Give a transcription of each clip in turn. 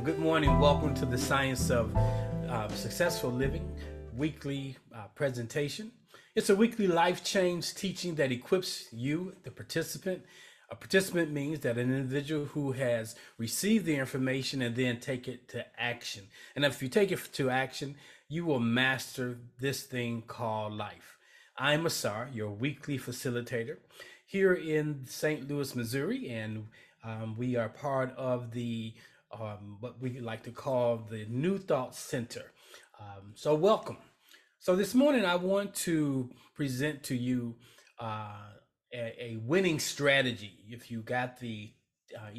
good morning. Welcome to the Science of Successful Living weekly presentation. It's a weekly life change teaching that equips you, the participant. A participant means that an individual who has received the information and then take it to action. And if you take it to action, you will master this thing called life. I'm Asar, your weekly facilitator here in St. Louis, Missouri, and we are part of the what we like to call the New Thought Center. So welcome. So this morning I want to present to you a winning strategy. If you got the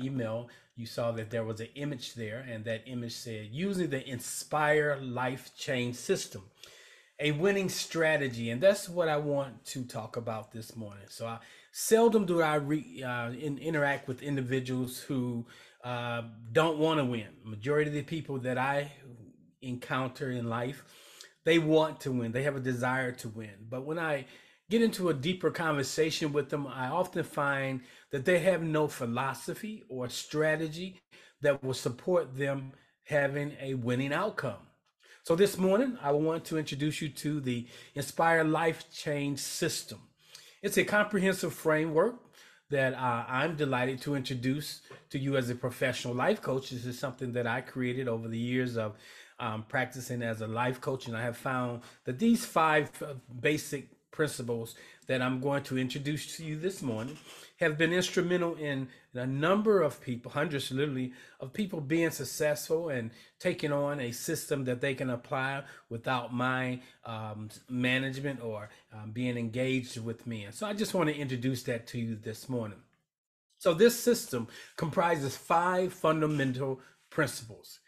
email, you saw that there was an image there, and that image said using the Inspire Life Change System, a winning strategy. And that's what I want to talk about this morning. So seldom do I interact with individuals who don't want to win. Majority of the people that I encounter in life, they want to win. They have a desire to win. But when I get into a deeper conversation with them, I often find that they have no philosophy or strategy that will support them having a winning outcome. So this morning, I want to introduce you to the Inspire Life Change System. It's a comprehensive framework that I'm delighted to introduce to you as a professional life coach. This is something that I created over the years of practicing as a life coach. And I have found that these five basic principles that I'm going to introduce to you this morning have been instrumental in a number of people, hundreds literally, of people being successful and taking on a system that they can apply without my management or being engaged with me. And so I just want to introduce that to you this morning. So this system comprises five fundamental principles.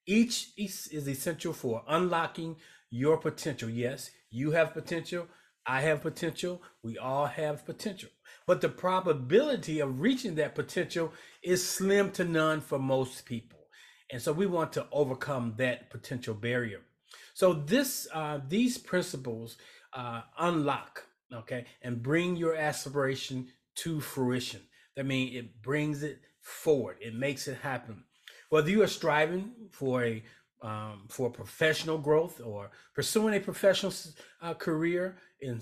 Each is essential for unlocking your potential. Yes, you have potential. I have potential. We all have potential. But the probability of reaching that potential is slim to none for most people. And so we want to overcome that potential barrier. So these principles unlock, okay, and bring your aspiration to fruition. That means it brings it forward. It makes it happen. Whether you are striving for professional growth or pursuing a professional career in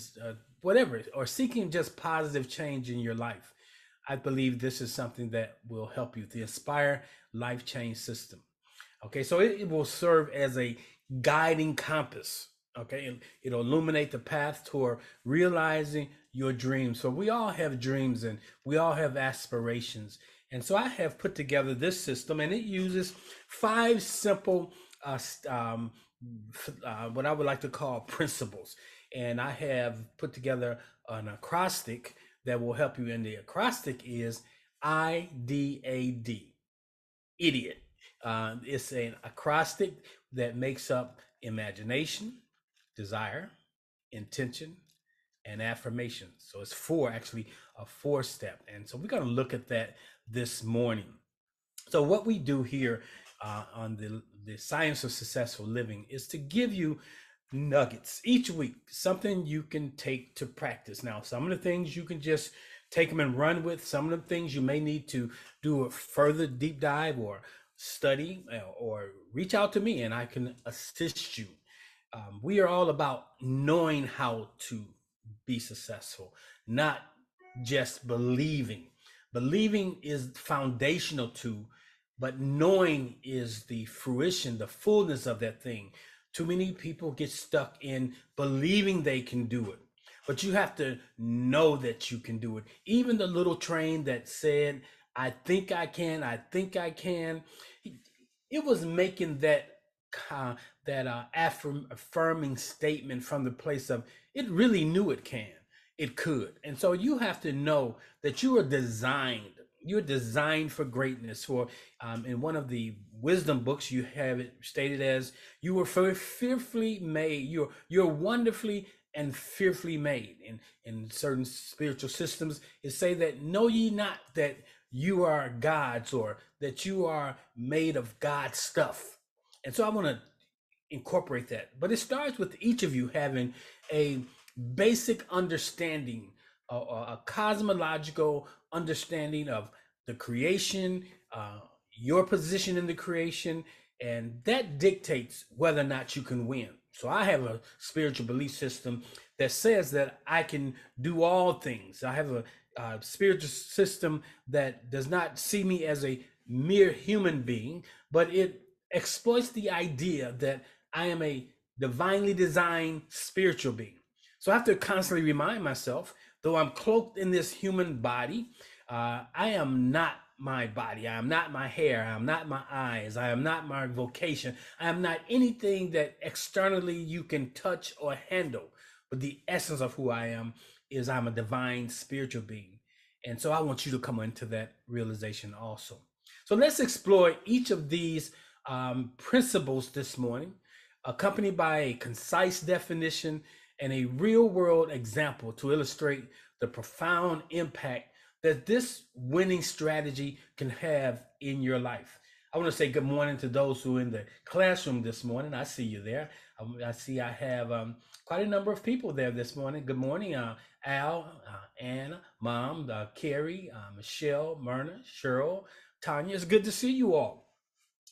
whatever, or seeking just positive change in your life, I believe this is something that will help you. The Inspire Life Change System. Okay, so it will serve as a guiding compass. Okay, it'll illuminate the path toward realizing your dreams. So we all have dreams and we all have aspirations. And so I have put together this system, and it uses five simple what I would like to call principles. And I have put together an acrostic that will help you. And the acrostic is IDAD, idiot. It's an acrostic that makes up imagination, desire, intention, and affirmation. So it's a four step. And so we're going to look at that this morning. So what we do here on the Science of Successful Living is to give you nuggets each week, something you can take to practice. Now, some of the things you can just take them and run with. Some of the things you may need to do a further deep dive or study or reach out to me and I can assist you. We are all about knowing how to be successful, not just believing. Believing is foundational to, but knowing is the fruition, the fullness of that thing. Too many people get stuck in believing they can do it, but you have to know that you can do it. Even the little train that said, I think I can, it was making that affirming statement from the place of it really knew it could. And so you have to know that you're designed for greatness. For in one of the wisdom books, you have it stated as you were fearfully made. You're wonderfully and fearfully made. In certain spiritual systems, it say that know ye not that you are God's, or that you are made of God's stuff. And so I want to incorporate that. But it starts with each of you having a basic understanding, a cosmological understanding of the creation, your position in the creation, and that dictates whether or not you can win. So I have a spiritual belief system that says that I can do all things. I have a spiritual system that does not see me as a mere human being, but it exploits the idea that I am a divinely designed spiritual being. So I have to constantly remind myself, though I'm cloaked in this human body, I am not my body. I am not my hair. I am not my eyes. I am not my vocation. I am not anything that externally you can touch or handle. But the essence of who I am is I'm a divine spiritual being. And so I want you to come into that realization also. So let's explore each of these principles this morning, accompanied by a concise definition and a real world example to illustrate the profound impact that this winning strategy can have in your life. I want to say good morning to those who are in the classroom this morning. I see you there. I see I have quite a number of people there this morning. Good morning, Al, Anna, Mom, Carrie, Michelle, Myrna, Cheryl, Tanya. It's good to see you all.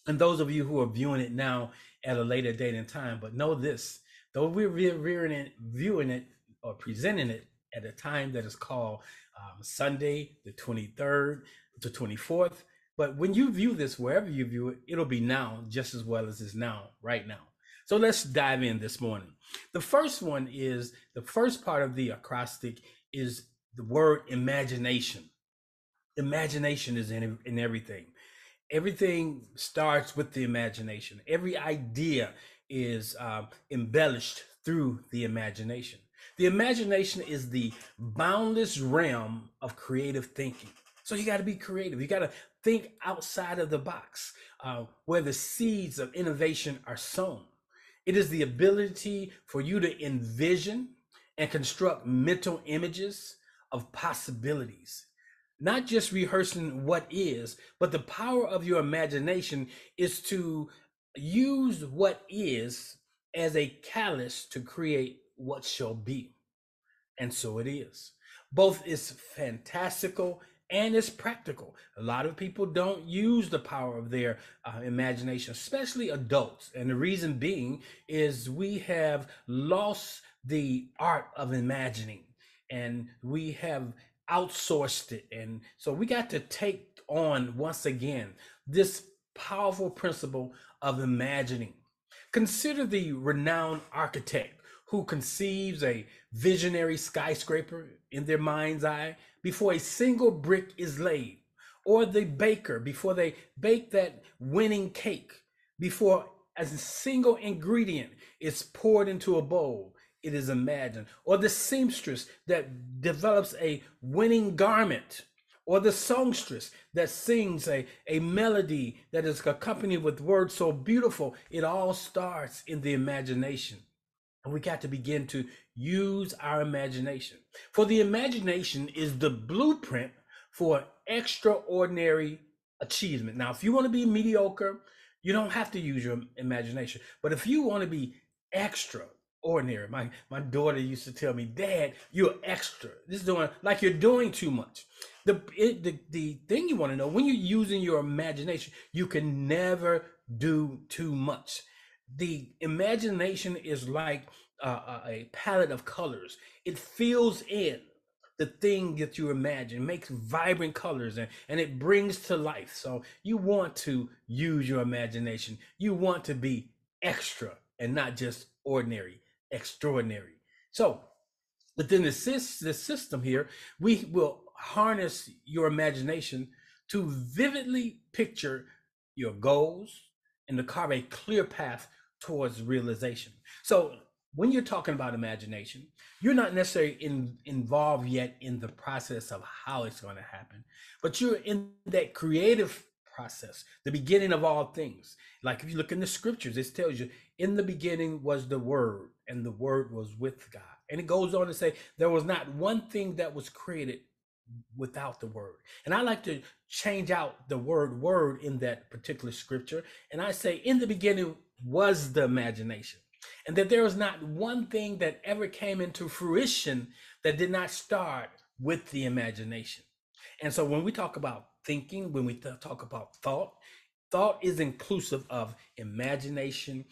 And those of you who are viewing it now at a later date and time, but know this, though we're viewing it or presenting it at a time that is called Sunday, the 23rd to 24th. But when you view this, wherever you view it, it'll be now just as well as it's now, right now. So let's dive in this morning. The first one is, the first part of the acrostic is the word imagination. Imagination is in everything. Everything starts with the imagination. Every idea is embellished through the imagination. The imagination is the boundless realm of creative thinking. So you got to be creative. You got to think outside of the box, where the seeds of innovation are sown. It is the ability for you to envision and construct mental images of possibilities, not just rehearsing what is, but the power of your imagination is to use what is as a catalyst to create what shall be. And so it is. Both is fantastical and it's practical. A lot of people don't use the power of their imagination, especially adults. And the reason being is we have lost the art of imagining, and we have outsourced it. And so we got to take on once again this powerful principle of imagining. Consider the renowned architect who conceives a visionary skyscraper in their mind's eye before a single brick is laid, or the baker before they bake that winning cake, before a single ingredient is poured into a bowl, it is imagined, or the seamstress that develops a winning garment, or the songstress that sings a melody that is accompanied with words so beautiful. It all starts in the imagination. And we got to begin to use our imagination. For the imagination is the blueprint for extraordinary achievement. Now, if you want to be mediocre, you don't have to use your imagination. But if you want to be extraordinary, my daughter used to tell me, Dad, you're extra. This is doing like you're doing too much. The thing you want to know, when you're using your imagination, you can never do too much. The imagination is like a palette of colors. It fills in the thing that you imagine, makes vibrant colors, and it brings to life. So you want to use your imagination. You want to be extra and not just ordinary, extraordinary. So within the system here, we will harness your imagination to vividly picture your goals and to carve a clear path towards realization. So when you're talking about imagination, you're not necessarily involved yet in the process of how it's going to happen, but you're in that creative process, the beginning of all things. Like if you look in the scriptures, it tells you in the beginning was the word, and the word was with God. And it goes on to say there was not one thing that was created without the word. And I like to change out the word in that particular scripture. And I say, in the beginning was the imagination. And that there was not one thing that ever came into fruition that did not start with the imagination. And so when we talk about thinking, when we talk about thought, Thought is inclusive of imagination.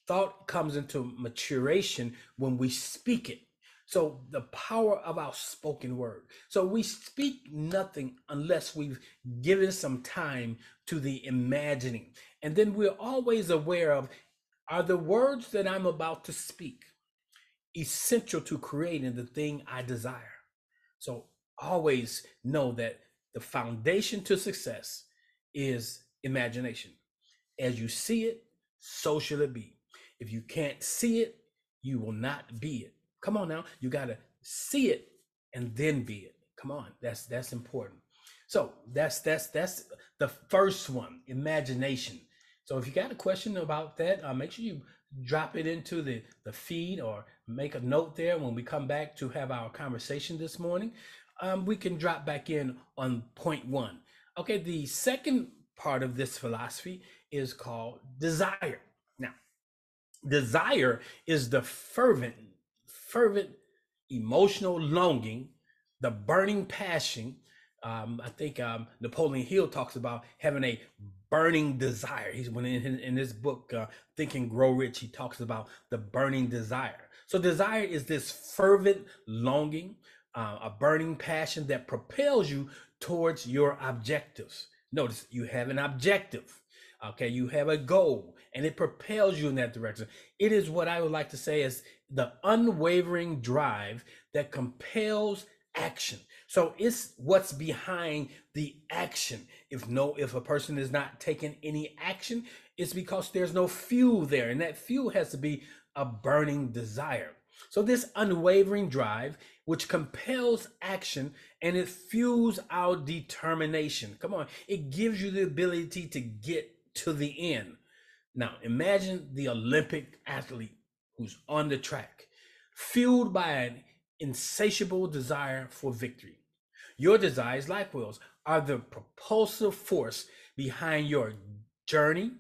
Thought comes into maturation when we speak it. So the power of our spoken word. So we speak nothing unless we've given some time to the imagining. And then we're always aware of, are the words that I'm about to speak essential to creating the thing I desire? So always know that the foundation to success is imagination. As you see it, so shall it be. If you can't see it, you will not be it. Come on now, you got to see it and then be it. Come on, that's important. So that's the first one, imagination. So if you got a question about that, make sure you drop it into the feed or make a note there. When we come back to have our conversation this morning, we can drop back in on point one. Okay, the second part of this philosophy is called desire. Now, desire is the fervent emotional longing, the burning passion. I think Napoleon Hill talks about having a burning desire. He's when in his book Think and Grow Rich, he talks about the burning desire. So desire is this fervent longing, a burning passion that propels you towards your objectives. Notice you have an objective. Okay, you have a goal and it propels you in that direction. It is what I would like to say is the unwavering drive that compels action. So it's what's behind the action. If a person is not taking any action, it's because there's no fuel there, and that fuel has to be a burning desire. So this unwavering drive, which compels action and it fuels our determination. Come on, it gives you the ability to get to the end. Now, imagine the Olympic athlete who's on the track, fueled by an insatiable desire for victory. Your desires, likewise, are the propulsive force behind your journey,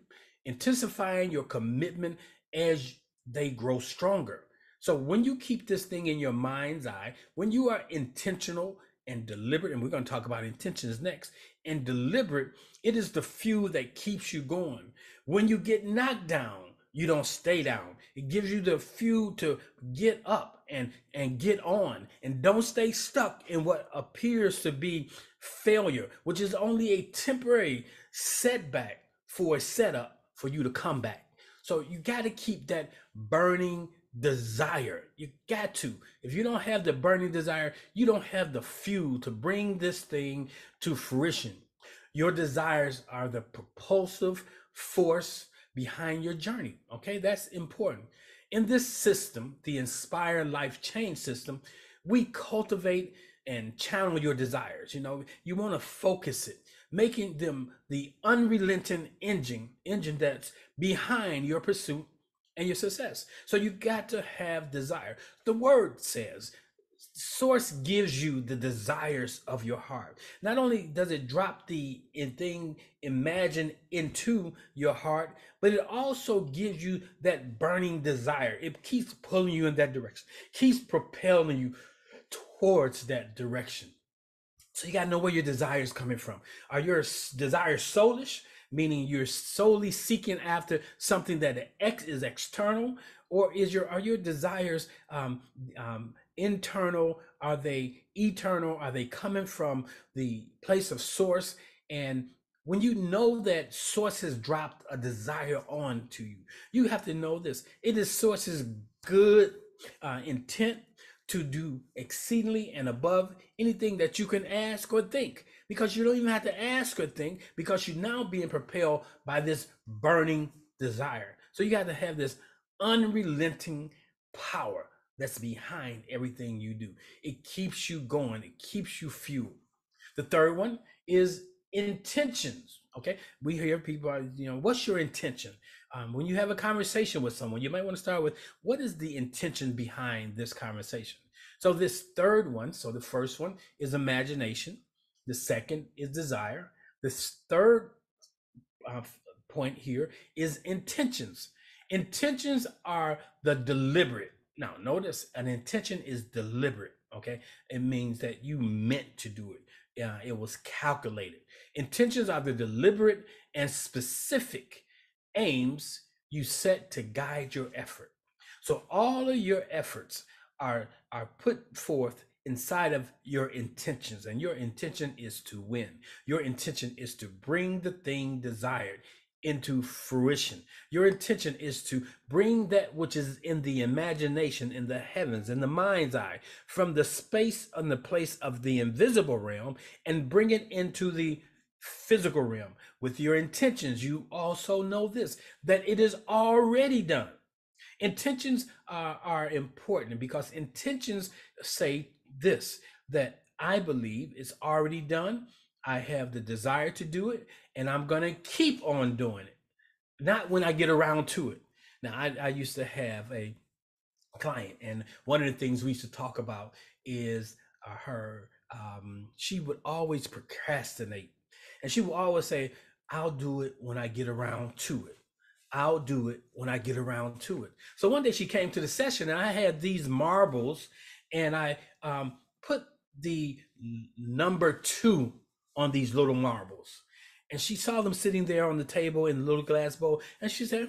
intensifying your commitment as they grow stronger. So when you keep this thing in your mind's eye, when you are intentional and deliberate, and we're going to talk about intentions next, and deliberate, it is the fuel that keeps you going. When you get knocked down, you don't stay down. It gives you the fuel to get up and get on, and don't stay stuck in what appears to be failure, which is only a temporary setback for a setup for you to come back. So you got to keep that burning desire. You got to. If you don't have the burning desire, you don't have the fuel to bring this thing to fruition. Your desires are the propulsive force behind your journey. Okay, that's important. In this system, the Inspire Life Change system, we cultivate and channel your desires. You know, you want to focus it, making them the unrelenting engine that's behind your pursuit and your success. So you got to have desire. The word says source gives you the desires of your heart. Not only does it drop the thing imagined into your heart, but it also gives you that burning desire. It keeps pulling you in that direction, keeps propelling you towards that direction. So you got to know where your desire is coming from. Are your desires soulish, meaning you're solely seeking after something that is external, or are your desires internal? Are they eternal? Are they coming from the place of source? And when you know that source has dropped a desire on to you, you have to know this. It is source's good intent to do exceedingly and above anything that you can ask or think, because you don't even have to ask or think, because you're now being propelled by this burning desire. So you got to have this unrelenting power that's behind everything you do. It keeps you going, it keeps you fueled. The third one is intentions. Okay, we hear people are, what's your intention? When you have a conversation with someone, you might want to start with, what is the intention behind this conversation? So this third one, so the first one is imagination. The second is desire. This third point here is intentions. Intentions are the deliberate. Now, notice an intention is deliberate. Okay, it means that you meant to do it. It was calculated. Intentions are the deliberate and specific aims you set to guide your effort. So all of your efforts are put forth inside of your intentions, and your intention is to win. Your intention is to bring the thing desired into fruition. Your intention is to bring that which is in the imagination, in the heavens, in the mind's eye, from the space and the place of the invisible realm, and bring it into the physical realm. With your intentions, you also know this, that it is already done. Intentions are important because intentions say this, that I believe it's already done. I have the desire to do it, and I'm going to keep on doing it. Not when I get around to it. Now, I used to have a client, and one of the things we used to talk about is her. She would always procrastinate, and she would always say, "I'll do it when I get around to it. I'll do it when I get around to it." So one day she came to the session, and I had these marbles, and I put the number 2 on these little marbles. And she saw them sitting there on the table in the little glass bowl. And she said,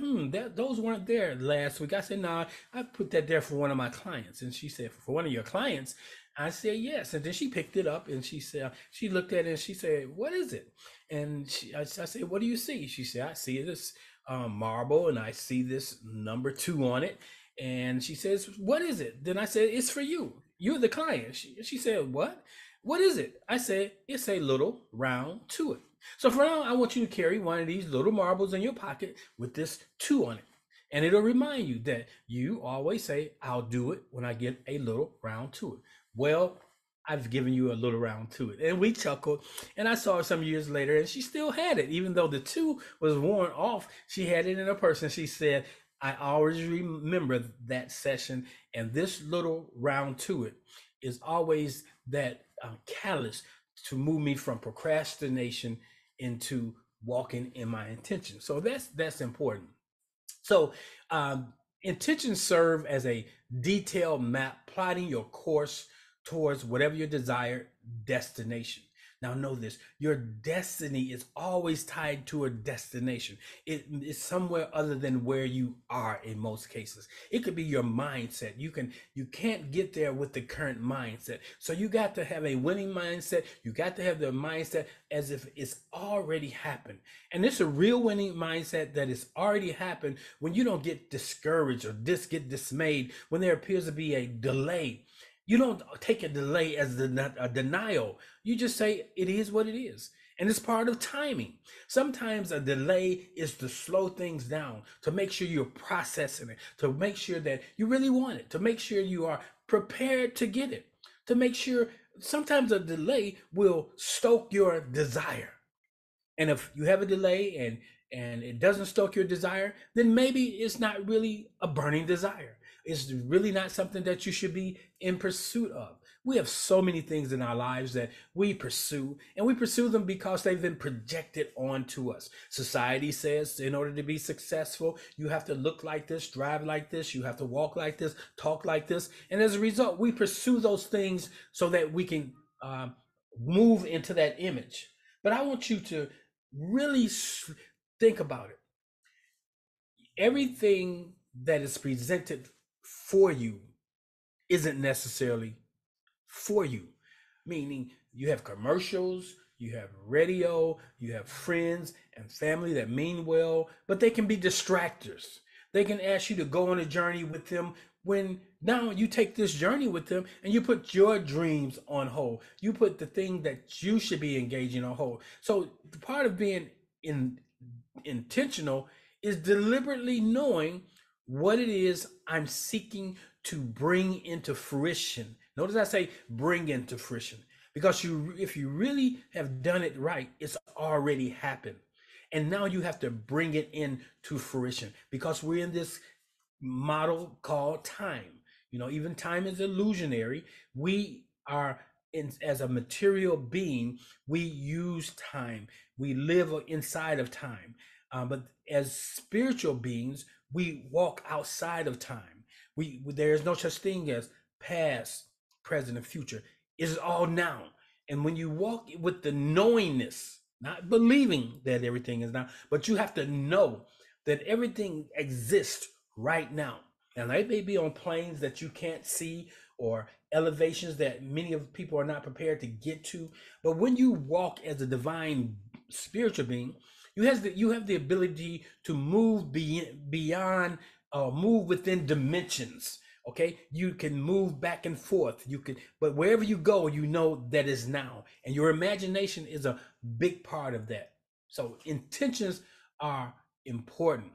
those weren't there last week. I said, "No, I put that there for one of my clients." And she said, "For one of your clients?" I said, "Yes." And then she picked it up and she said, she looked at it and she said, "What is it?" And I said, "What do you see?" She said, "I see this marble and I see this number 2 on it." And she says, "What is it?" Then I said, "It's for you. You're the client." She said, "What? What is it?" I said, "It's a little round to it." So for now, I want you to carry one of these little marbles in your pocket with this 2 on it. And it'll remind you that you always say, "I'll do it when I get a little round to it." Well, I've given you a little round to it. And we chuckled. And I saw her some years later and she still had it. Even though the 2 was worn off, she had it in her purse. And she said, "I always remember that session. And this little round to it is always that catalyst to move me from procrastination into walking in my intention." So that's important. So intentions serve as a detailed map plotting your course towards whatever your desired destination. Now know this, your destiny is always tied to a destination. It is somewhere other than where you are in most cases. It could be your mindset. You can't get there with the current mindset. So you got to have a winning mindset. You got to have the mindset as if it's already happened. And it's a real winning mindset that it's already happened when you don't get discouraged or get dismayed when there appears to be a delay. You don't take a delay as a denial. You just say it is what it is. And it's part of timing. Sometimes a delay is to slow things down, to make sure you're processing it, to make sure that you really want it, to make sure you are prepared to get it, to make sure sometimes a delay will stoke your desire. And if you have a delay and it doesn't stoke your desire, then maybe it's not really a burning desire. It's really not something that you should be in pursuit of. We have so many things in our lives that we pursue, and we pursue them because they've been projected onto us. Society says in order to be successful, you have to look like this, drive like this, you have to walk like this, talk like this. And as a result, we pursue those things so that we can move into that image. But I want you to really think about it. Everything that is presented for you isn't necessarily for you. Meaning, you have commercials, you have radio, you have friends and family that mean well, but they can be distractors. They can ask you to go on a journey with them when now you take this journey with them and you put your dreams on hold. You put the thing that you should be engaging on hold. So the part of being intentional is deliberately knowing what it is I'm seeking to bring into fruition. Notice I say bring into fruition, because if you really have done it right, it's already happened. And now you have to bring it into fruition, because we're in this model called time. Even time is illusionary. We are as a material being, we use time. We live inside of time. But as spiritual beings, we walk outside of time. There is no such thing as past, present, and future. It's all now. And when you walk with the knowingness, not believing that everything is now, but you have to know that everything exists right now. And they may be on planes that you can't see or elevations that many of people are not prepared to get to. But when you walk as a divine spiritual being, you have the ability to move beyond, move within dimensions. Okay, you can move back and forth. You can, but wherever you go, you know that is now, and your imagination is a big part of that. So intentions are important.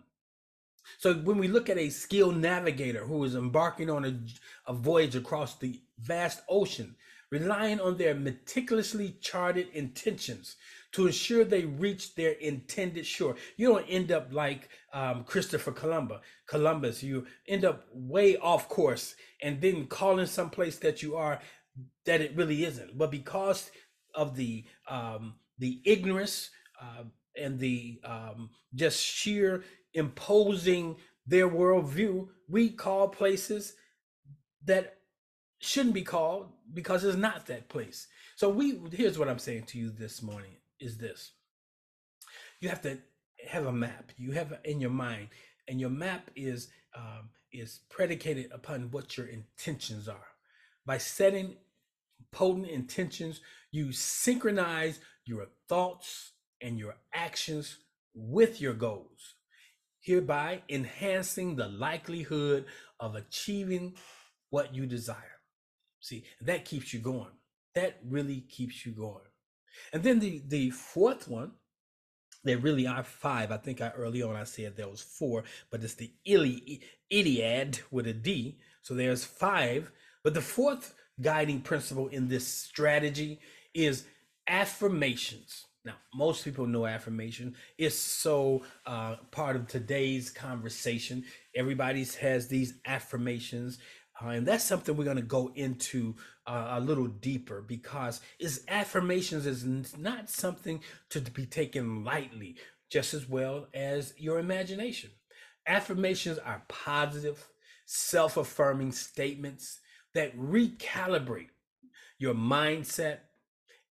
So when we look at a skilled navigator who is embarking on a voyage across the vast ocean, relying on their meticulously charted intentions to ensure they reach their intended shore, you don't end up like Christopher Columbus. You end up way off course and then calling someplace that you are that it really isn't. But because of the ignorance uh, and the just sheer imposing their worldview, we call places that shouldn't be called because it's not that place. So here's what I'm saying to you this morning is this. You have to have a map. You have in your mind, and your map is predicated upon what your intentions are. By setting potent intentions, you synchronize your thoughts and your actions with your goals, hereby enhancing the likelihood of achieving what you desire. See, that keeps you going. That really keeps you going. And then the fourth one, there really are five. I think early on I said there was four, but it's the Iliad with a D. So there's five. But the fourth guiding principle in this strategy is affirmations. Now, most people know affirmation. It's so part of today's conversation. Everybody has these affirmations. And that's something we're going to go into a little deeper, because affirmations is not something to be taken lightly, just as well as your imagination. Affirmations are positive, self-affirming statements that recalibrate your mindset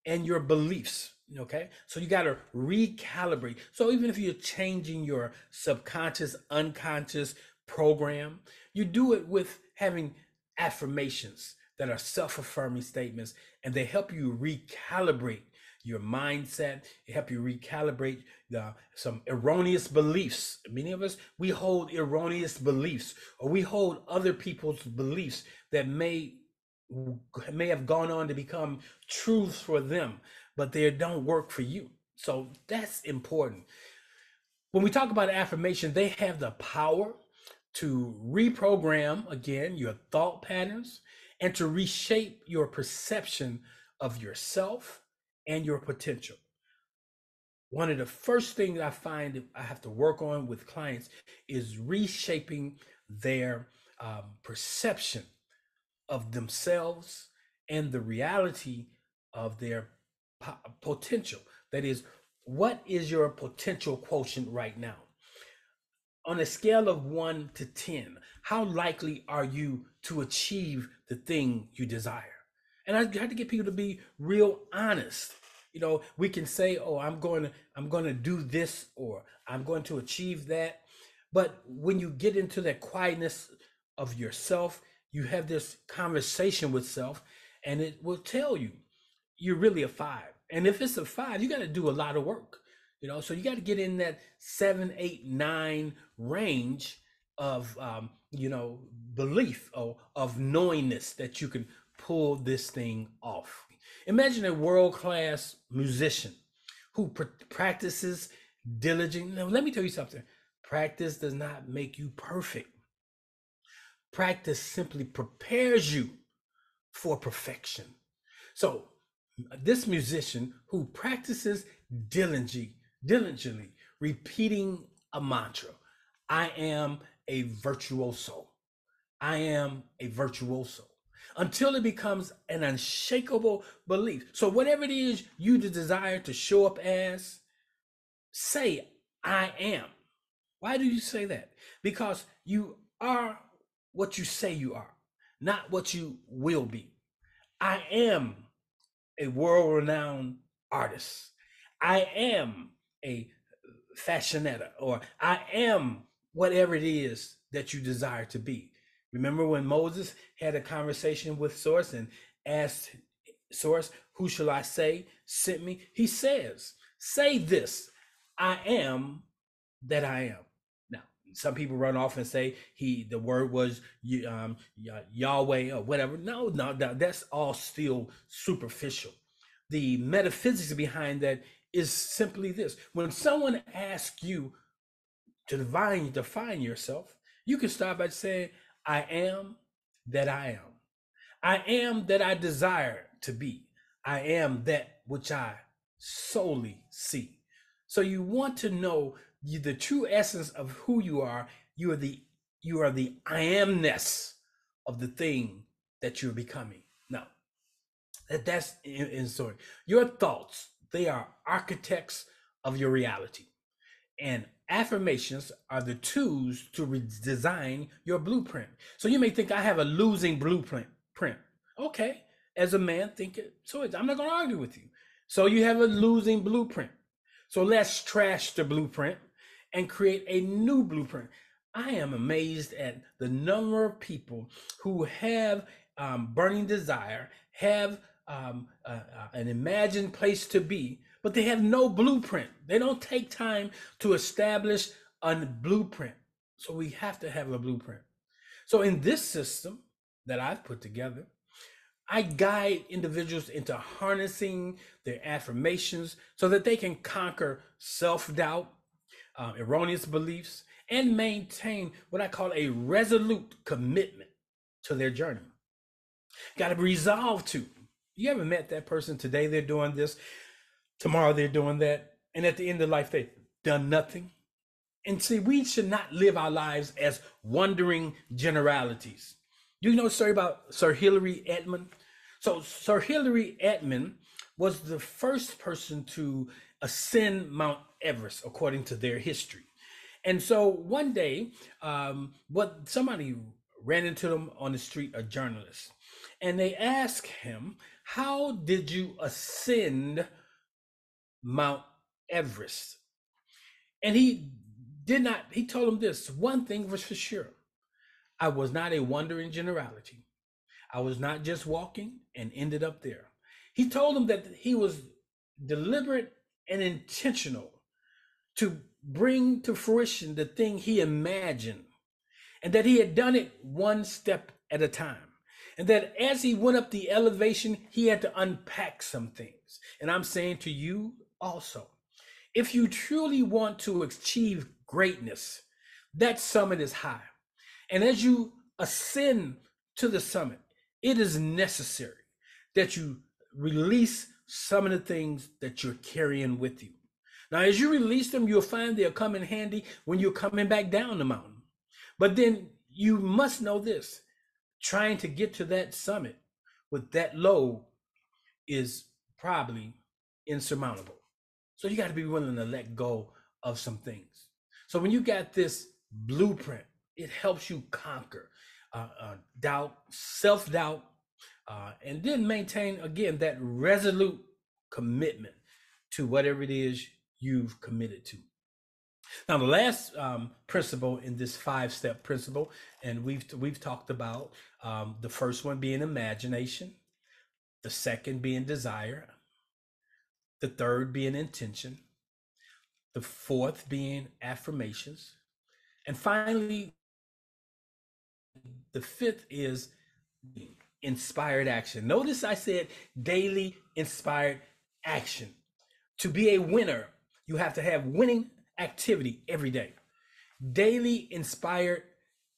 and your beliefs. Okay, so you got to recalibrate. So even if you're changing your subconscious, unconscious program, you do it with having affirmations that are self-affirming statements, and they help you recalibrate your mindset. They help you recalibrate some erroneous beliefs. Many of us, we hold erroneous beliefs, or we hold other people's beliefs that may have gone on to become truths for them, but they don't work for you. So that's important. When we talk about affirmation, they have the power to reprogram, again, your thought patterns and to reshape your perception of yourself and your potential. One of the first things I find I have to work on with clients is reshaping their perception of themselves and the reality of their potential. That is, what is your potential quotient right now? On a scale of 1 to 10, how likely are you to achieve the thing you desire? And I had to get people to be real honest. You know, we can say, "Oh, I'm going to do this," or "I'm going to achieve that." But when you get into that quietness of yourself, you have this conversation with self, and it will tell you you're really a 5. And if it's a 5, you got to do a lot of work. You know, so you got to get in that 7, 8, 9 range of belief, or of knowingness that you can pull this thing off. Imagine a world-class musician who practices diligently. Now, let me tell you something. Practice does not make you perfect. Practice simply prepares you for perfection. So this musician who practices diligently repeating a mantra, "I am a virtuoso. I am a virtuoso," until it becomes an unshakable belief. So whatever it is you desire to show up as, say, "I am." Why do you say that? Because you are what you say you are, not what you will be. I am a world-renowned artist. I am a fashionetta, or I am whatever it is that you desire to be. Remember when Moses had a conversation with Source and asked Source, who shall I say sent me? He says, say this, I am that I am. Now, some people run off and say the word was Yahweh or whatever. No, that's all still superficial. The metaphysics behind that is simply this: when someone asks you to define yourself, you can start by saying, I am that I am. I am that I desire to be. I am that which I solely see. So you want to know the true essence of who you are. You are the I amness of the thing that you're becoming. Now, that's in story. Your thoughts, they are architects of your reality. And affirmations are the tools to design your blueprint. So you may think I have a losing blueprint. Okay, as a man, think it. So I'm not going to argue with you. So you have a losing blueprint. So let's trash the blueprint and create a new blueprint. I am amazed at the number of people who have burning desire, have an imagined place to be, but they have no blueprint. They don't take time to establish a blueprint. So we have to have a blueprint. So in this system that I've put together, I guide individuals into harnessing their affirmations so that they can conquer self-doubt, erroneous beliefs, and maintain what I call a resolute commitment to their journey. Got to be resolved to. You ever met that person? Today they're doing this, tomorrow they're doing that, and at the end of life they've done nothing. And see, we should not live our lives as wandering generalities. You know the story about Sir Hilary Edmond? So Sir Hilary Edmond was the first person to ascend Mount Everest, according to their history. And so one day, somebody ran into them on the street, a journalist, and they asked him, how did you ascend Mount Everest? And he told them this: one thing was for sure, I was not a wandering generality. I was not just walking and ended up there. He told them that he was deliberate and intentional to bring to fruition the thing he imagined, and that he had done it one step at a time. And that as he went up the elevation, he had to unpack some things. And I'm saying to you also, if you truly want to achieve greatness, that summit is high. And as you ascend to the summit, it is necessary that you release some of the things that you're carrying with you. Now, as you release them, you'll find they'll come in handy when you're coming back down the mountain. But then you must know this: trying to get to that summit with that load is probably insurmountable. So you got to be willing to let go of some things. So when you got this blueprint, it helps you conquer doubt, self-doubt, and then maintain, again, that resolute commitment to whatever it is you've committed to. Now, the last principle in this 5-step principle, and we've talked about the first one being imagination, the second being desire, the third being intention, the fourth being affirmations, and finally, the fifth is inspired action. Notice I said daily inspired action. To be a winner, you have to have winning activity every day. Daily inspired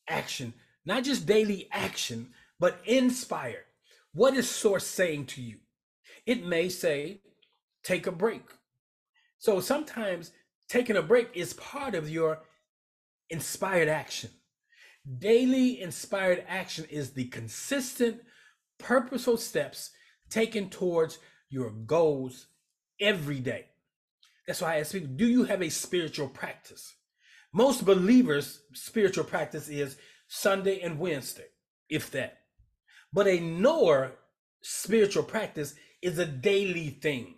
action, not just daily action, but inspired. What is Source saying to you? It may say, take a break. So sometimes taking a break is part of your inspired action. Daily inspired action is the consistent, purposeful steps taken towards your goals every day. That's why I ask people, do you have a spiritual practice? Most believers' spiritual practice is Sunday and Wednesday, if that. But a knower spiritual practice is a daily thing.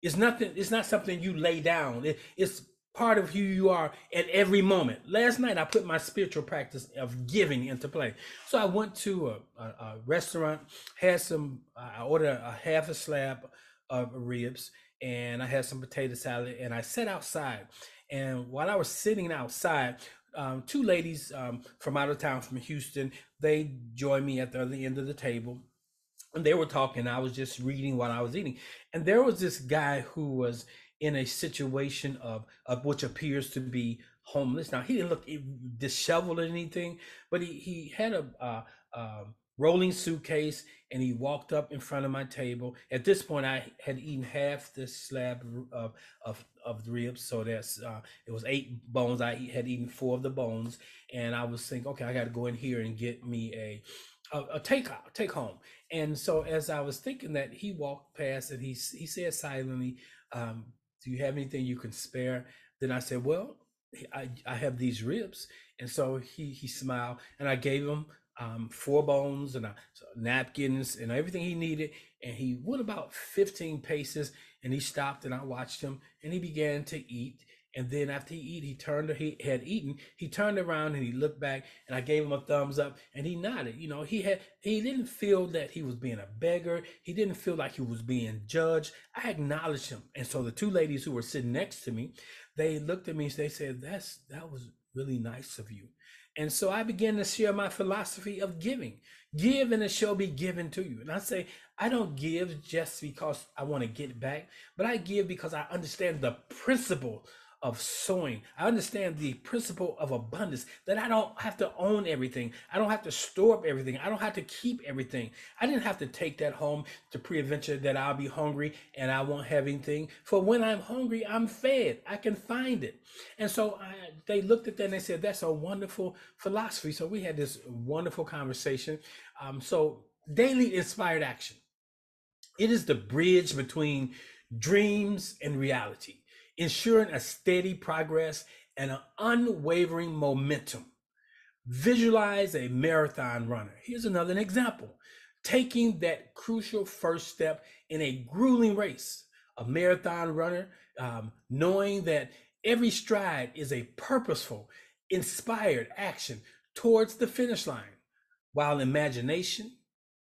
It's nothing, it's not something you lay down. It's part of who you are at every moment. Last night I put my spiritual practice of giving into play. So I went to a restaurant, had some, I ordered a half a slab of ribs, and I had some potato salad, and I sat outside. And while I was sitting outside, two ladies from out of town, from Houston, they joined me at the other end of the table, and they were talking. I was just reading while I was eating, and there was this guy who was in a situation of which appears to be homeless. Now, he didn't look disheveled or anything, but he had a rolling suitcase, and he walked up in front of my table. At this point, I had eaten half this slab of ribs, so that's it was 8 bones. I had eaten 4 of the bones, and I was thinking, okay, I got to go in here and get me a take home. And so as I was thinking that, he walked past, and he said silently, do you have anything you can spare? Then I said, well, I have these ribs. And so he smiled, and I gave him 4 bones and napkins and everything he needed. And he went about 15 paces, and he stopped, and I watched him, and he began to eat. And then after he had eaten, he turned around and he looked back, and I gave him a thumbs up, and he nodded. You know, he didn't feel that he was being a beggar. He didn't feel like he was being judged. I acknowledged him. And so the two ladies who were sitting next to me, they looked at me and they said, that was really nice of you. And so I began to share my philosophy of giving. Give, and it shall be given to you. And I say, I don't give just because I want to get back, but I give because I understand the principle of sowing. I understand the principle of abundance, that I don't have to own everything. I don't have to store up everything. I don't have to keep everything. I didn't have to take that home to pre-adventure that I'll be hungry and I won't have anything. For when I'm hungry, I'm fed. I can find it. And so they looked at that and they said, that's a wonderful philosophy. So we had this wonderful conversation. So daily inspired action. It is the bridge between dreams and reality, ensuring a steady progress and an unwavering momentum. Visualize a marathon runner. Here's another example. Taking that crucial first step in a grueling race. A marathon runner, knowing that every stride is a purposeful, inspired action towards the finish line, while imagination,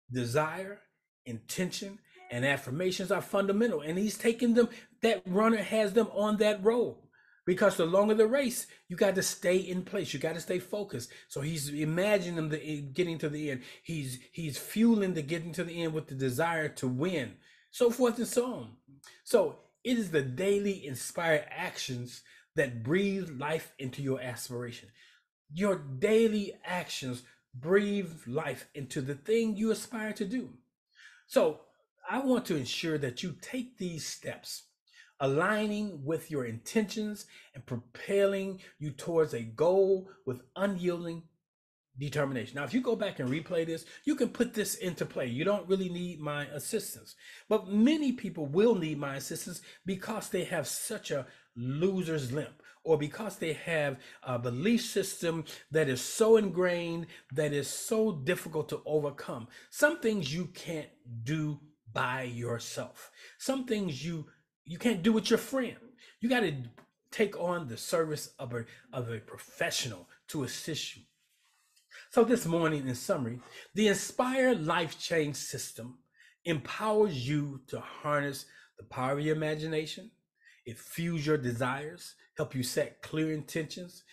desire, intention, and affirmations are fundamental. And he's taking them, that runner has them on that road. Because the longer the race, you got to stay in place. You got to stay focused. So he's imagining them getting to the end. He's fueling the getting to the end with the desire to win, so forth and so on. So it is the daily inspired actions that breathe life into your aspiration. Your daily actions breathe life into the thing you aspire to do. So I want to ensure that you take these steps, aligning with your intentions and propelling you towards a goal with unyielding determination. Now, if you go back and replay this, you can put this into play. You don't really need my assistance, but many people will need my assistance because they have such a loser's limp, or because they have a belief system that is so ingrained, that is so difficult to overcome. Some things you can't do by yourself. Some things you can't do with your friend. You got to take on the service of a professional to assist you. So this morning, in summary, the Inspire Life Change System empowers you to harness the power of your imagination. It fuels your desires, help you set clear intentions,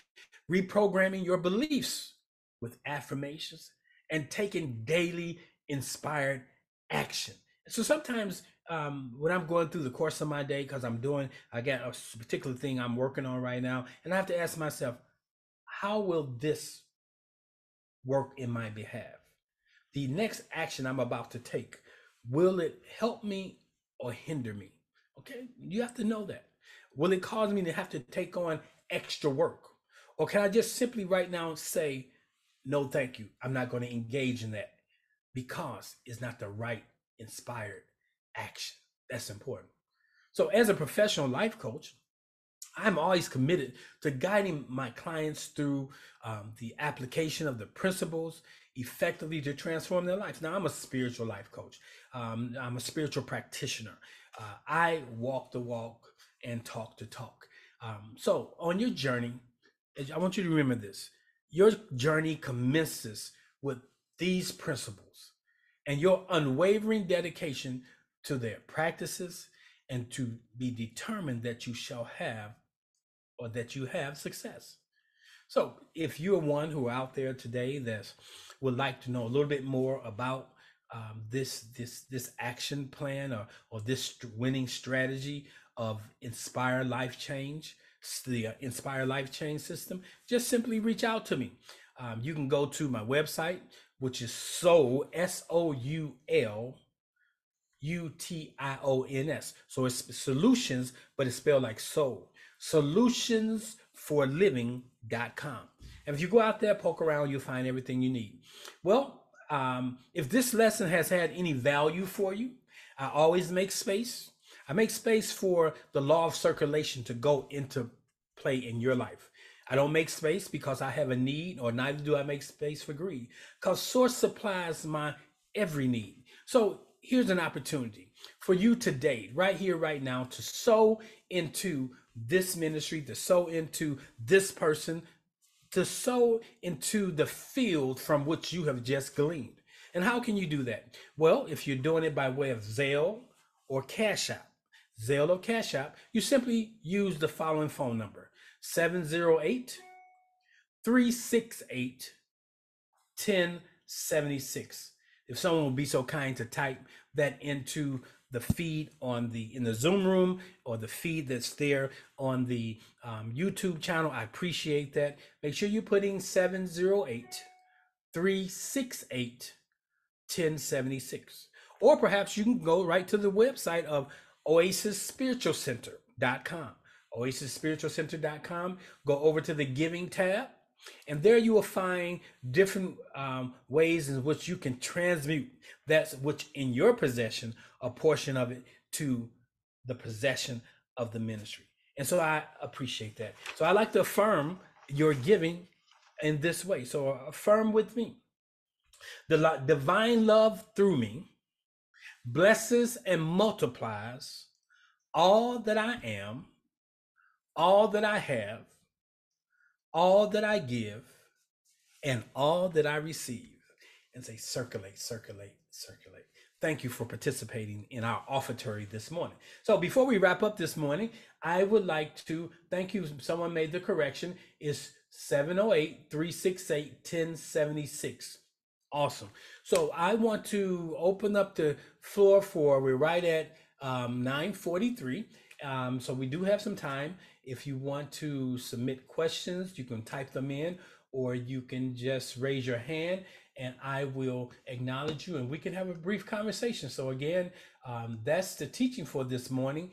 reprogramming your beliefs with affirmations, and taking daily inspired action. So sometimes when I'm going through the course of my day, because I got a particular thing I'm working on right now, and I have to ask myself, how will this work in my behalf? The next action I'm about to take, will it help me or hinder me? Okay, you have to know that. Will it cause me to have to take on extra work? Or can I just simply right now say, no, thank you, I'm not going to engage in that, because it's not the right inspired action? That's important. So as a professional life coach, I'm always committed to guiding my clients through the application of the principles effectively to transform their lives. Now, I'm a spiritual life coach. I'm a spiritual practitioner. I walk the walk and talk the talk. So, on your journey, I want you to remember this. Your journey commences with these principles and your unwavering dedication to their practices and to be determined that you shall have or that you have success. So if you're one who are out there today that would like to know a little bit more about this action plan or this winning strategy of Inspire Life Change, the Inspire Life Change system, just simply reach out to me. You can go to my website, which is SOULUTIONS. So it's solutions, but it's spelled like soul. Solutionsforliving.com. And if you go out there, poke around, you'll find everything you need. Well, if this lesson has had any value for you, I always make space. I make space for the law of circulation to go into play in your life. I don't make space because I have a need, or neither do I make space for greed, because source supplies my every need. So here's an opportunity for you today, right here, right now, to sow into this ministry, to sow into this person, to sow into the field from which you have just gleaned. And how can you do that? Well, if you're doing it by way of Zelle or Cash App, you simply use the following phone number: 708-368-1076. If someone would be so kind to type that into the feed in the Zoom room, or the feed that's there on the YouTube channel, I appreciate that. Make sure you're putting 708-368-1076. Or perhaps you can go right to the website of oasisspiritualcenter.com. oasisspiritualcenter.com. Go over to the giving tab, and there you will find different ways in which you can transmute that's which in your possession, a portion of it, to the possession of the ministry. And so I appreciate that. So I like to affirm your giving in this way. So affirm with me. The divine love through me blesses and multiplies all that I am, all that I have, all that I give, and all that I receive. And say, circulate, circulate, circulate. Thank you for participating in our offertory this morning. So before we wrap up this morning, I would like to thank you. Someone made the correction. It's 708-368-1076. Awesome. So I want to open up the floor we're right at 9:43. So we do have some time. If you want to submit questions, you can type them in, or you can just raise your hand and I will acknowledge you and we can have a brief conversation. So again, that's the teaching for this morning.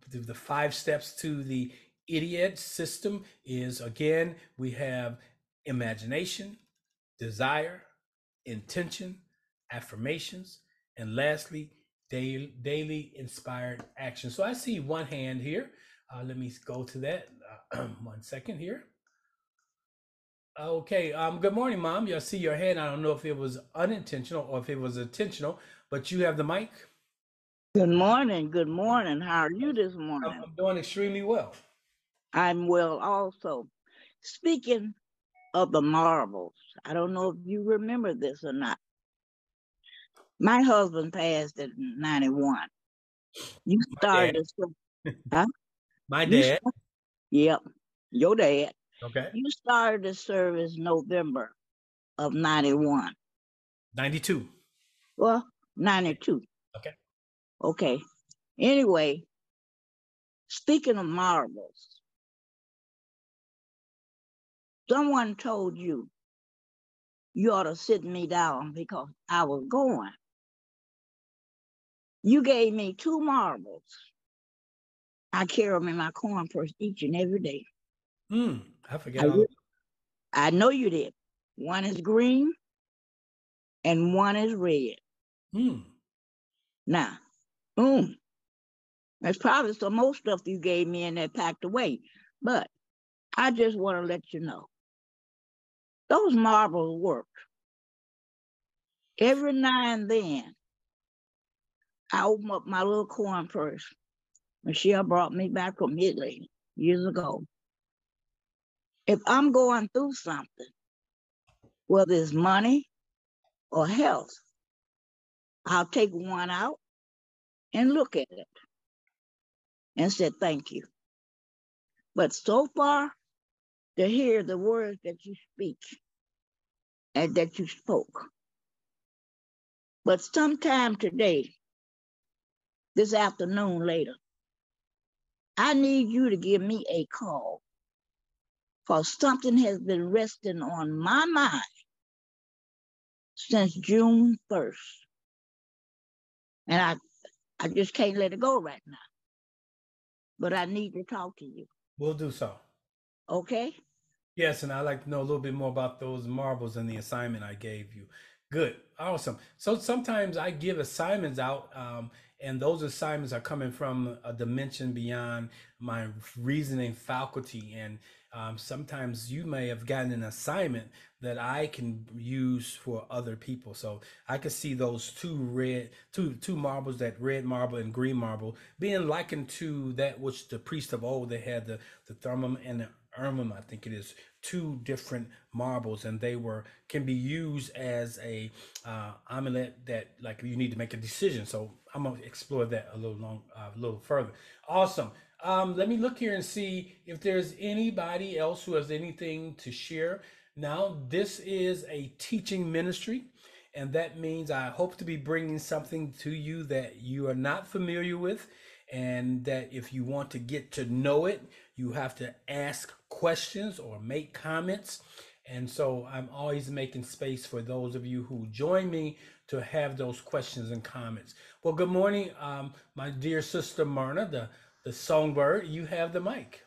The 5 steps to the idiot system is, again, we have imagination, desire, intention, affirmations, and lastly, daily inspired action. So I see one hand here. Let me go to that. 1 second here. Okay. Good morning, Mom. I see your hand. I don't know if it was unintentional or if it was intentional, but you have the mic. Good morning. Good morning. How are you this morning? I'm doing extremely well. I'm well also. Speaking of the marbles, I don't know if you remember this or not. My husband passed in 91. You started huh? My dad. Yep, your dad. Okay. You started the service November of 91. 92. Well, 92. Okay. Okay. Anyway, speaking of marbles, someone told you ought to sit me down because I was going. You gave me 2 marbles. I carry them in my corn purse each and every day. I forget all. I know you did. One is green and one is red. Now, There's probably some more stuff you gave me in there packed away. But I just want to let you know those marbles work. Every now and then, I open up my little coin purse. Michelle brought me back from Italy years ago. If I'm going through something, whether it's money or health, I'll take one out and look at it and say thank you. But so far, to hear the words that you speak and that you spoke. But sometime today, this afternoon later, I need you to give me a call because something has been resting on my mind since June 1st. And I just can't let it go right now. But I need to talk to you. We'll do so. Okay? Yes, and I'd like to know a little bit more about those marbles and the assignment I gave you. Good, awesome. So sometimes I give assignments out, and those assignments are coming from a dimension beyond my reasoning faculty. And sometimes you may have gotten an assignment that I can use for other people. So I could see those two marbles, that red marble and green marble, being likened to that which the priest of old, they had the thermum and the ermum, I think it is, two different marbles, and they were can be used as a amulet that, like, you need to make a decision. So I'm gonna explore that a little further. Awesome. Let me look here and see if there's anybody else who has anything to share. Now, this is a teaching ministry, and that means I hope to be bringing something to you that you are not familiar with, and that if you want to get to know it, you have to ask questions or make comments. And so I'm always making space for those of you who join me to have those questions and comments. Well, good morning, my dear sister Myrna, the songbird. You have the mic.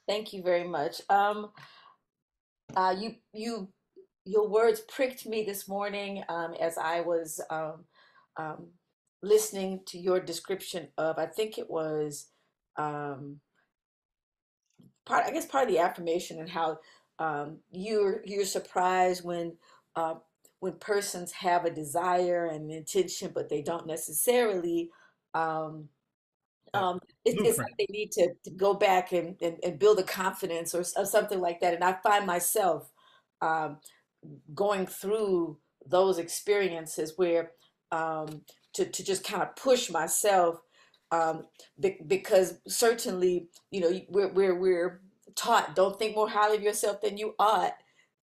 Thank you very much. You your words pricked me this morning as I was um, listening to your description of, I think it was um, I guess part of the affirmation, and how you're surprised uh, when persons have a desire and intention, but they don't necessarily. Um, The it's blueprint. like they need to go back and build a confidence, or something like that. And I find myself um, going through those experiences where to just kind of push myself, um, because certainly, we're taught, don't think more highly of yourself than you ought,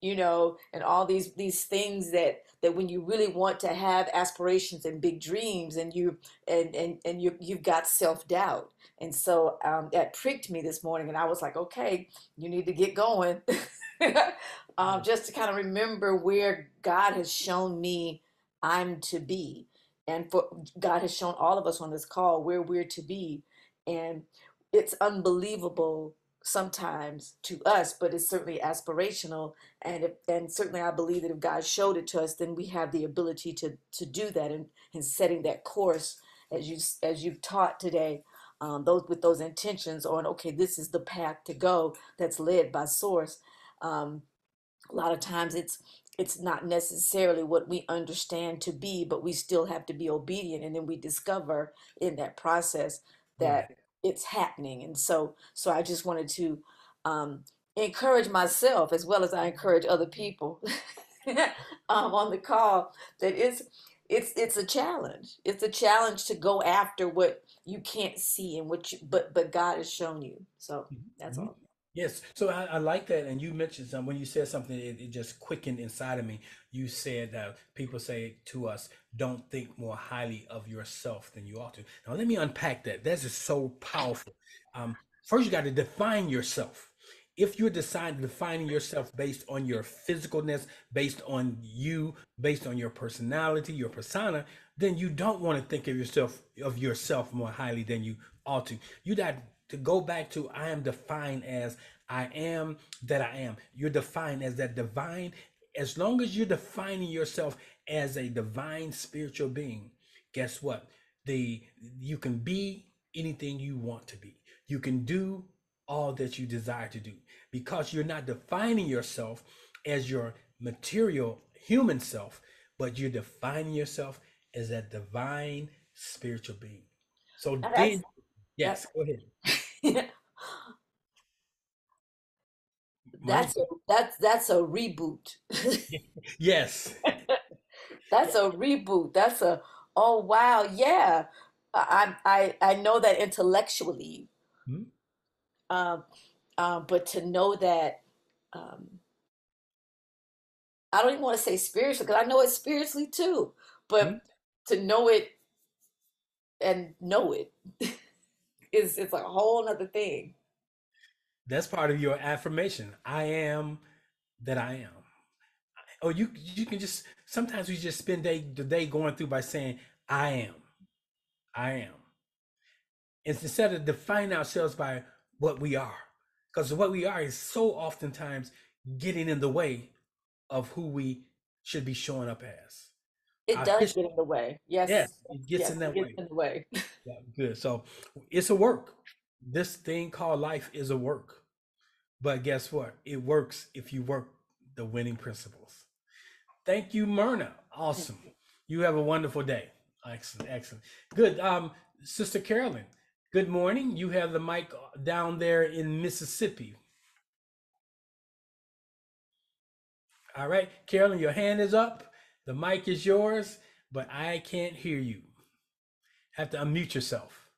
and all these things that when you really want to have aspirations and big dreams, and you've got self-doubt. And so that pricked me this morning, and I was like, okay, you need to get going. Just to kind of remember where God has shown me I'm to be. And for God has shown all of us on this call where we're to be. And it's unbelievable sometimes to us, but it's certainly aspirational. And certainly I believe that if God showed it to us, then we have the ability to do that, and setting that course as you've taught today. Those with those intentions on, okay, this is the path to go that's led by source. Um, a lot of times it's not necessarily what we understand to be, but we still have to be obedient, and then we discover in that process Right. that it's happening. And so I just wanted to um, encourage myself, as well as I encourage other people on the call, that it's a challenge. It's a challenge to go after what you can't see, and what you but God has shown you. So that's Mhm. all. Yes, so I like that, and you mentioned some when you said something, it just quickened inside of me. You said that people say to us, "Don't think more highly of yourself than you ought to." Now, let me unpack that. That's just so powerful. First, you got to define yourself. If you're defining yourself based on your physicalness, based on you, based on your personality, your persona, then you don't want to think of yourself more highly than you ought to. You got to go back to, I am defined as I am that I am. You're defined as that divine. As long as you're defining yourself as a divine spiritual being, guess what? The You can be anything you want to be. You can do all that you desire to do because you're not defining yourself as your material human self, but you're defining yourself as a divine spiritual being. So That's then, yes, go ahead. Mike, that's a reboot. yes. That's a reboot. That's a, oh wow, yeah. I know that intellectually, Hmm? um, but to know that, um, I don't even want to say spiritually because I know it spiritually too. Hmm? But to know it and know it is it's a whole other thing. That's part of your affirmation. I am that I am. Or you can just sometimes we just spend the day going through by saying I am. I am. Instead of defining ourselves by what we are. Because what we are is so oftentimes getting in the way of who we should be showing up as. It Our does history, get in the way. yes, Yes, it gets yes, in it that gets way. in the way. Yeah, good. So it's a work. This thing called life is a work. But guess what? It works if you work the winning principles. Thank you, Myrna. Awesome. You have a wonderful day. Excellent, excellent. Good. Sister Carolyn, good morning. You have the mic down there in Mississippi. All right, Carolyn, your hand is up. The mic is yours, but I can't hear you. Have to unmute yourself.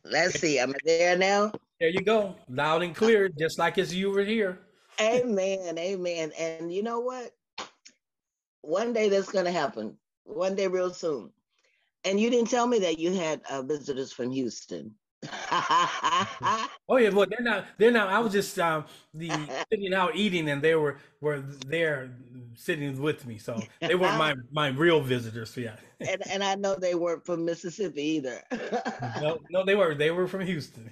Let's see, am I there now? There you go. Loud and clear, just like as you were here. Amen, amen. And you know what? One day that's going to happen. One day, real soon. And you didn't tell me that you had visitors from Houston. Oh yeah, well they're not. I was just the sitting out eating, and they were there sitting with me, so they weren't my real visitors. So yeah, and I know they weren't from Mississippi either. no, they were from Houston.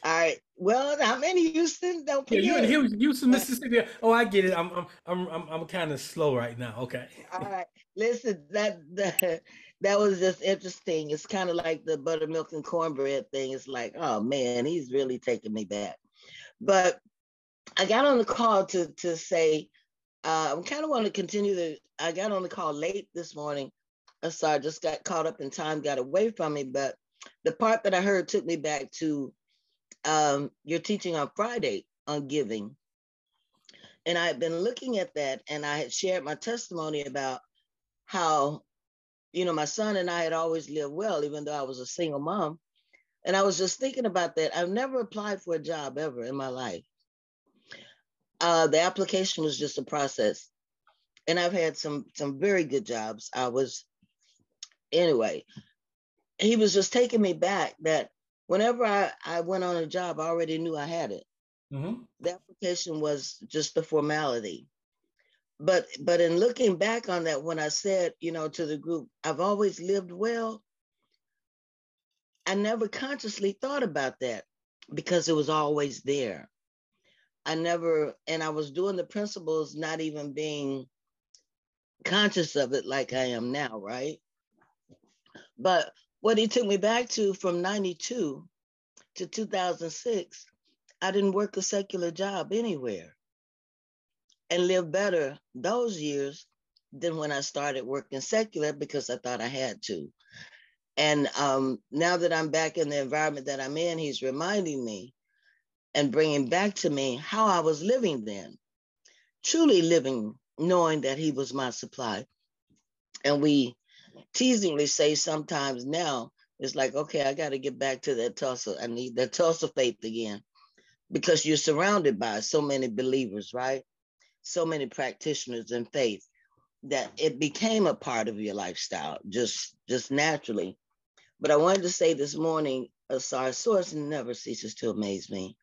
All right. Well, I'm in Houston. Don't Yeah, you in forget. Houston, Mississippi. Oh, I get it. I'm kind of slow right now. Okay. All right. Listen, that was just interesting. It's kind of like the buttermilk and cornbread thing. It's like, oh man, he's really taking me back. But I got on the call to say I kind of want to continue I got on the call late this morning, so I just got caught up in time, got away from me. But the part that I heard took me back to your teaching on Friday on giving. And I had been looking at that, and I had shared my testimony about how, my son and I had always lived well, even though I was a single mom. And I was just thinking about that. I've never applied for a job ever in my life. The application was just a process. And I've had some very good jobs. Anyway, he was just taking me back that whenever I went on a job, I already knew I had it. Mm-hmm. The application was just the formality. But in looking back on that, when I said, to the group, I've always lived well, I never consciously thought about that because it was always there. And I was doing the principles, not even being conscious of it like I am now, right? But what he took me back to from 92 to 2006, I didn't work a secular job anywhere and lived better those years than when I started working secular because I thought I had to. And now that I'm back in the environment that I'm in, he's reminding me and bringing back to me how I was living then, truly living, knowing that he was my supply. And we teasingly say sometimes now, it's like, okay, I got to get back to that Tulsa. I need that Tulsa faith again, because you're surrounded by so many believers, right? So many practitioners in faith that it became a part of your lifestyle, just naturally. But I wanted to say this morning, our source never ceases to amaze me.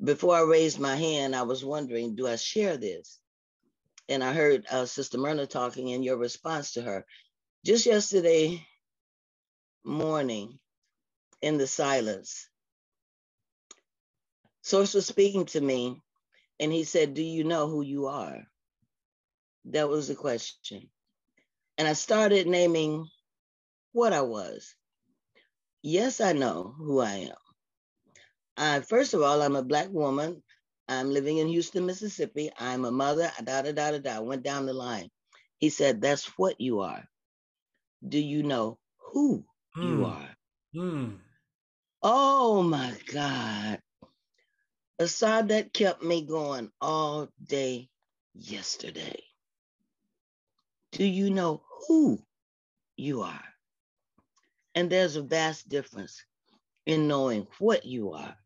Before I raised my hand, I was wondering, do I share this? And I heard Sister Myrna talking and your response to her. Just yesterday morning in the silence, Source was speaking to me and he said, do you know who you are? That was the question. And I started naming what I was. Yes, I know who I am. First of all, I'm a Black woman. I'm living in Houston, Mississippi. I'm a mother, da da da da da. Went down the line. He said, that's what you are. Do you know who you Mm, are? mm. Oh my God. A song that kept me going all day yesterday. Do you know who you are? And there's a vast difference in knowing what you are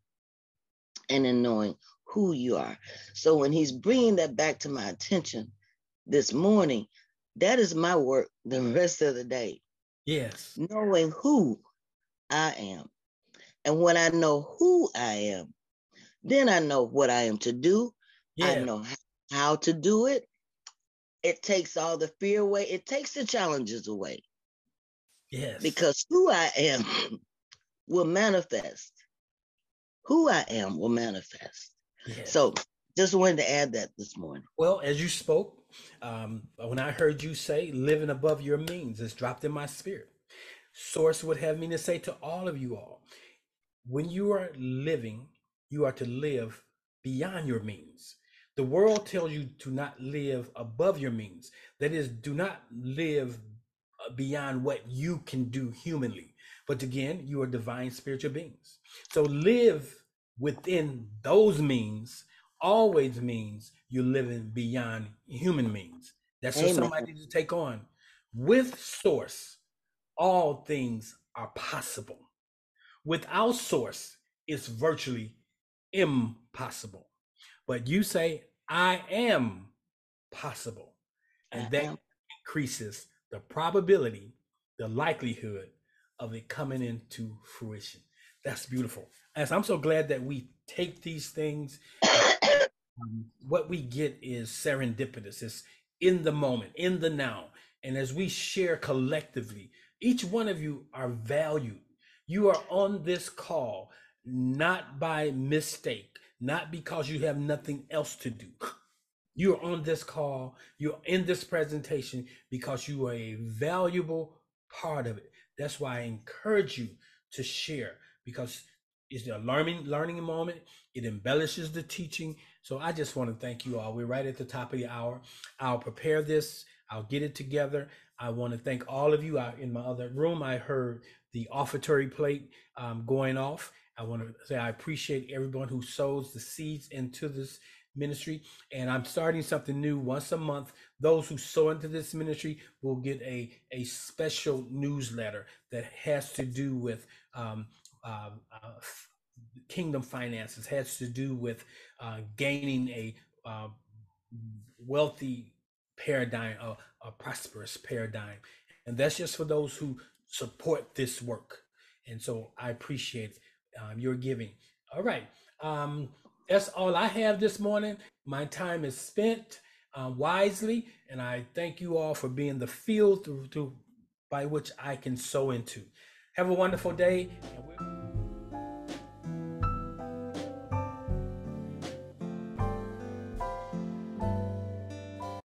and in knowing who you are. So when he's bringing that back to my attention this morning, that is my work the rest of the day, Yes. knowing who I am. And when I know who I am, then I know what I am to do. I Yeah. know how to do it. It takes all the fear away. It takes the challenges away Yes. because who I am will manifest. Who I am will manifest. Yes. So just wanted to add that this morning. Well, as you spoke, when I heard you say living above your means, it's dropped in my spirit. Source would have me to say to all of you all, when you are living, you are to live beyond your means. The world tells you to not live above your means. That is, do not live beyond what you can do humanly. But again, you are divine spiritual beings. So live within those means always means you're living beyond human means. That's for Amen. somebody to take on. With source, all things are possible. Without source, it's virtually impossible. But you say, I am possible. I And that am. increases the probability, the likelihood of it coming into fruition. That's beautiful. As I'm so glad that we take these things and what we get is serendipitous. It's in the moment, in the now. And as we share collectively, each one of you are valued. You are on this call not by mistake, not because you have nothing else to do. You're on this call, you're in this presentation because you are a valuable part of it. That's why I encourage you to share because it's a learning moment. It embellishes the teaching. So I just want to thank you all. We're right at the top of the hour. I'll prepare this. I'll get it together. I want to thank all of you. In my other room, I heard the offertory plate going off. I want to say I appreciate everyone who sows the seeds into this ministry, and I'm starting something new once a month. Those who sow into this ministry will get a special newsletter that has to do with kingdom finances, has to do with gaining a uh, wealthy paradigm, a prosperous paradigm. And that's just for those who support this work. And so I appreciate your giving. All right. That's all I have this morning. My time is spent wisely, and I thank you all for being the field through by which I can sow into. Have a wonderful day.